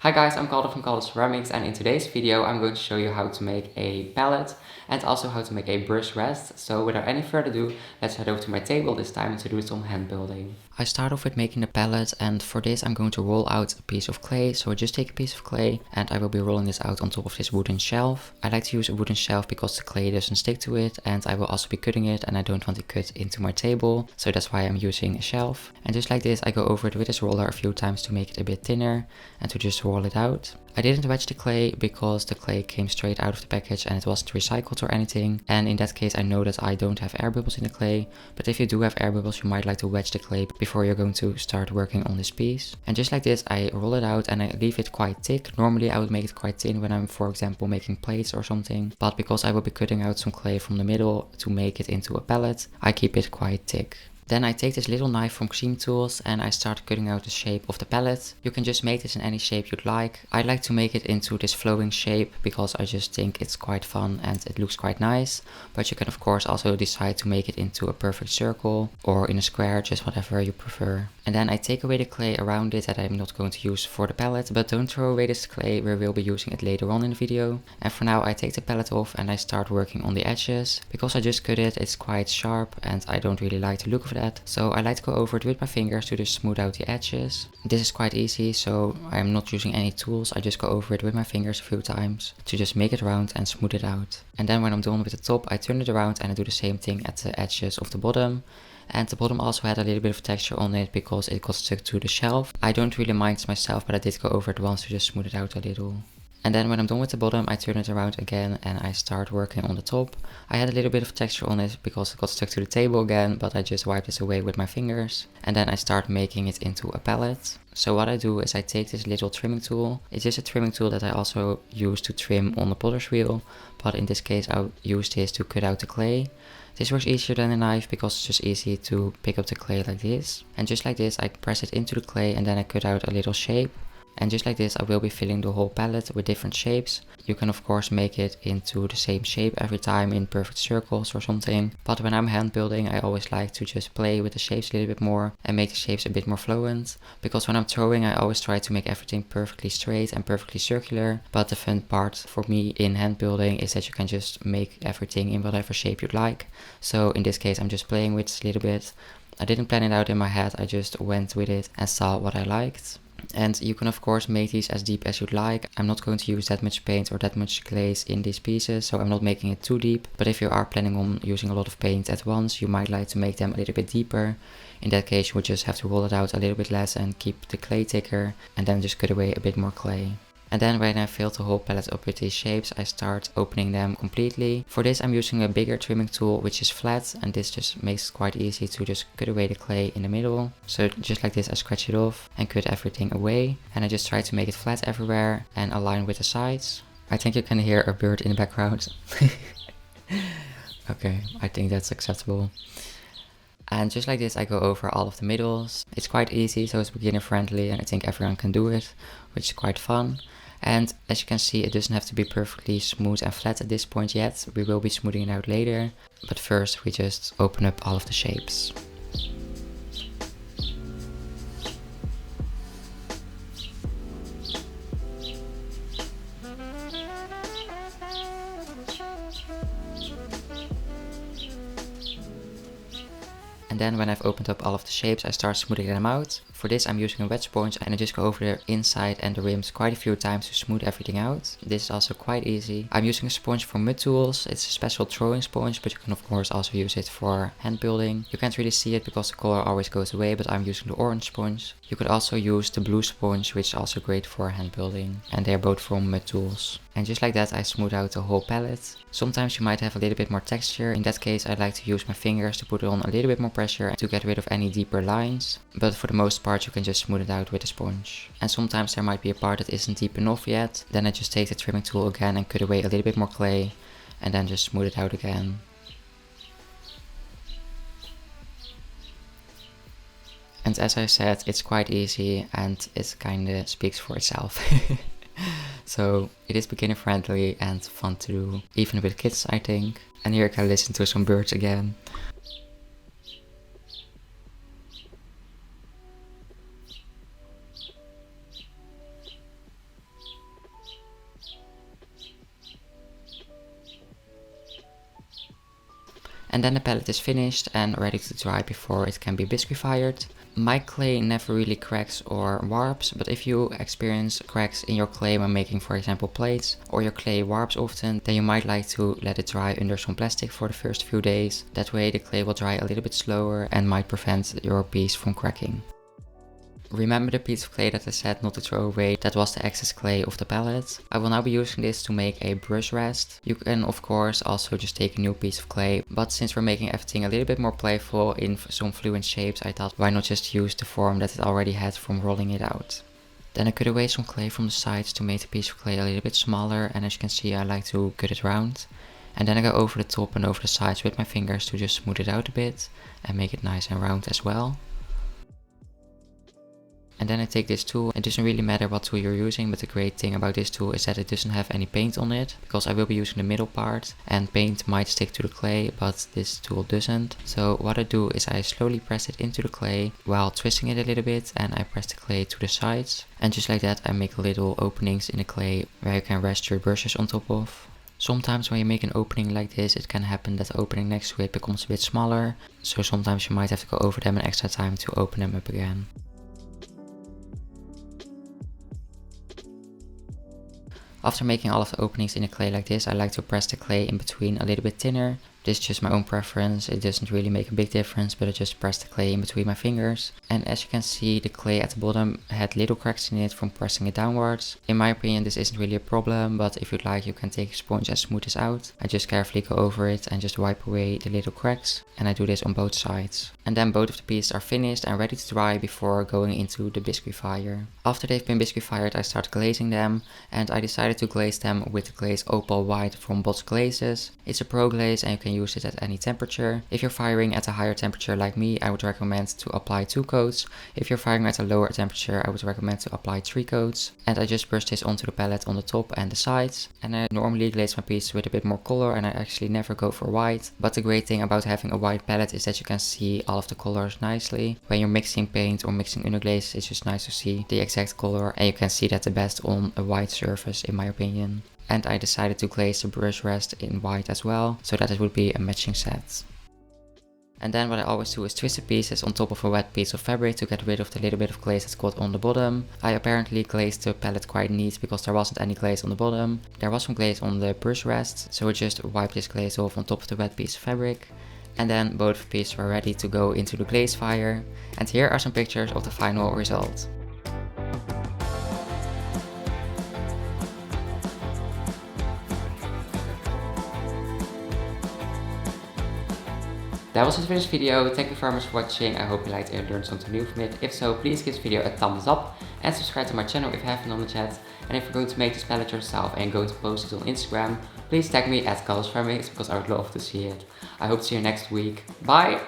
Hi guys, I'm Calder from Calder Ceramics, and in today's video I'm going to show you how to make a palette and also how to make a brush rest. So without any further ado, let's head over to my table this time to do some hand building. I start off with making the palette, and for this I'm going to roll out a piece of clay. So I just take a piece of clay and I will be rolling this out on top of this wooden shelf. I like to use a wooden shelf because the clay doesn't stick to it, and I will also be cutting it and I don't want to cut into my table, so that's why I'm using a shelf. And just like this I go over it with this roller a few times to make it a bit thinner and to just roll it out. I didn't wedge the clay because the clay came straight out of the package and it wasn't recycled or anything, and in that case I know that I don't have air bubbles in the clay, but if you do have air bubbles you might like to wedge the clay before you're going to start working on this piece. And just like this I roll it out and I leave it quite thick. Normally I would make it quite thin when I'm, for example, making plates or something, but because I will be cutting out some clay from the middle to make it into a palette, I keep it quite thick. Then I take this little knife from Seam Tools and I start cutting out the shape of the palette. You can just make this in any shape you'd like. I like to make it into this flowing shape because I just think it's quite fun and it looks quite nice. But you can of course also decide to make it into a perfect circle or in a square, just whatever you prefer. And then I take away the clay around it that I'm not going to use for the palette, but don't throw away this clay, we will be using it later on in the video. And for now I take the palette off and I start working on the edges. Because I just cut it, it's quite sharp and I don't really like the look of that. So I like to go over it with my fingers to just smooth out the edges. This is quite easy, so I'm not using any tools, I just go over it with my fingers a few times to just make it round and smooth it out. And then when I'm done with the top I turn it around and I do the same thing at the edges of the bottom. And the bottom also had a little bit of texture on it because it got stuck to the shelf. I don't really mind it myself, but I did go over it once to just smooth it out a little. And then when I'm done with the bottom I turn it around again and I start working on the top. I had a little bit of texture on it because it got stuck to the table again, but I just wiped this away with my fingers. And then I start making it into a palette. So what I do is I take this little trimming tool. It's just a trimming tool that I also use to trim on the potter's wheel, but in this case I'll use this to cut out the clay. This works easier than a knife because it's just easy to pick up the clay like this. And just like this I press it into the clay and then I cut out a little shape. And just like this I will be filling the whole palette with different shapes. You can of course make it into the same shape every time in perfect circles or something. But when I'm hand building I always like to just play with the shapes a little bit more and make the shapes a bit more fluent. Because when I'm throwing I always try to make everything perfectly straight and perfectly circular. But the fun part for me in hand building is that you can just make everything in whatever shape you'd like. So in this case I'm just playing with it a little bit. I didn't plan it out in my head, I just went with it and saw what I liked. And you can of course make these as deep as you'd like. I'm not going to use that much paint or that much glaze in these pieces, so I'm not making it too deep. But if you are planning on using a lot of paint at once, you might like to make them a little bit deeper. In that case you would just have to roll it out a little bit less and keep the clay thicker and then just cut away a bit more clay. And then when I fill the whole palette up with these shapes, I start opening them completely. For this I'm using a bigger trimming tool which is flat, and this just makes it quite easy to just cut away the clay in the middle. So just like this I scratch it off and cut everything away, and I just try to make it flat everywhere and align with the sides. I think you can hear a bird in the background. Okay, I think that's acceptable. And just like this I go over all of the middles. It's quite easy, so it's beginner friendly and I think everyone can do it, which is quite fun. And as you can see it doesn't have to be perfectly smooth and flat at this point yet. We will be smoothing it out later, but first we just open up all of the shapes. And then when I've opened up all of the shapes I start smoothing them out. For this I'm using a wet sponge and I just go over the inside and the rims quite a few times to smooth everything out. This is also quite easy. I'm using a sponge from Mud Tools. It's a special throwing sponge, but you can of course also use it for hand building. You can't really see it because the color always goes away, but I'm using the orange sponge. You could also use the blue sponge, which is also great for hand building, and they're both from Mud Tools. And just like that I smooth out the whole palette. Sometimes you might have a little bit more texture. In that case I like to use my fingers to put on a little bit more pressure to get rid of any deeper lines. But for the most part you can just smooth it out with a sponge. And sometimes there might be a part that isn't deep enough yet. Then I just take the trimming tool again and cut away a little bit more clay and then just smooth it out again. And as I said, it's quite easy and it kinda speaks for itself. So it is beginner friendly and fun to do, even with kids I think. And here I can listen to some birds again. And then the palette is finished and ready to dry before it can be bisquified. My clay never really cracks or warps, but if you experience cracks in your clay when making, for example, plates, or your clay warps often, then you might like to let it dry under some plastic for the first few days. That way the clay will dry a little bit slower and might prevent your piece from cracking. Remember the piece of clay that I said not to throw away? That was the excess clay of the palette. I will now be using this to make a brush rest. You can of course also just take a new piece of clay, but since we're making everything a little bit more playful in some fluent shapes, I thought why not just use the form that it already had from rolling it out. Then I cut away some clay from the sides to make the piece of clay a little bit smaller, and as you can see I like to cut it round. And then I go over the top and over the sides with my fingers to just smooth it out a bit and make it nice and round as well. And then I take this tool. It doesn't really matter what tool you're using, but the great thing about this tool is that it doesn't have any paint on it, because I will be using the middle part and paint might stick to the clay, but this tool doesn't. So what I do is I slowly press it into the clay while twisting it a little bit, and I press the clay to the sides. And just like that I make little openings in the clay where you can rest your brushes on top of. Sometimes when you make an opening like this, it can happen that the opening next to it becomes a bit smaller, so sometimes you might have to go over them an extra time to open them up again. After making all of the openings in the clay like this, I like to press the clay in between a little bit thinner. This is just my own preference, it doesn't really make a big difference, but I just press the clay in between my fingers. And as you can see, the clay at the bottom had little cracks in it from pressing it downwards. In my opinion this isn't really a problem, but if you'd like you can take a sponge and smooth this out. I just carefully go over it and just wipe away the little cracks, and I do this on both sides. And then both of the pieces are finished and ready to dry before going into the bisquifier. After they've been bisquified I start glazing them, and I decided to glaze them with the glaze Opal White from Bisque Glazes. It's a pro glaze and you can use it at any temperature. If you're firing at a higher temperature like me, I would recommend to apply 2 coats. If you're firing at a lower temperature, I would recommend to apply 3 coats. And I just brush this onto the palette on the top and the sides. And I normally glaze my piece with a bit more color, and I actually never go for white. But the great thing about having a white palette is that you can see all of the colors nicely. When you're mixing paint or mixing underglaze, it's just nice to see the exact color, and you can see that the best on a white surface in my opinion. And I decided to glaze the brush rest in white as well, so that it would be a matching set. And then what I always do is twist the pieces on top of a wet piece of fabric to get rid of the little bit of glaze that's got on the bottom. I apparently glazed the palette quite neat because there wasn't any glaze on the bottom. There was some glaze on the brush rest, so I just wiped this glaze off on top of the wet piece of fabric. And then both pieces were ready to go into the glaze fire. And here are some pictures of the final result. That was it for this video. Thank you very much for watching. I hope you liked it and learned something new from it. If so, please give this video a thumbs up and subscribe to my channel if you haven't on the chat. And if you're going to make this palette yourself and going to post it on Instagram, please tag me at Calder because I would love to see it. I hope to see you next week. Bye!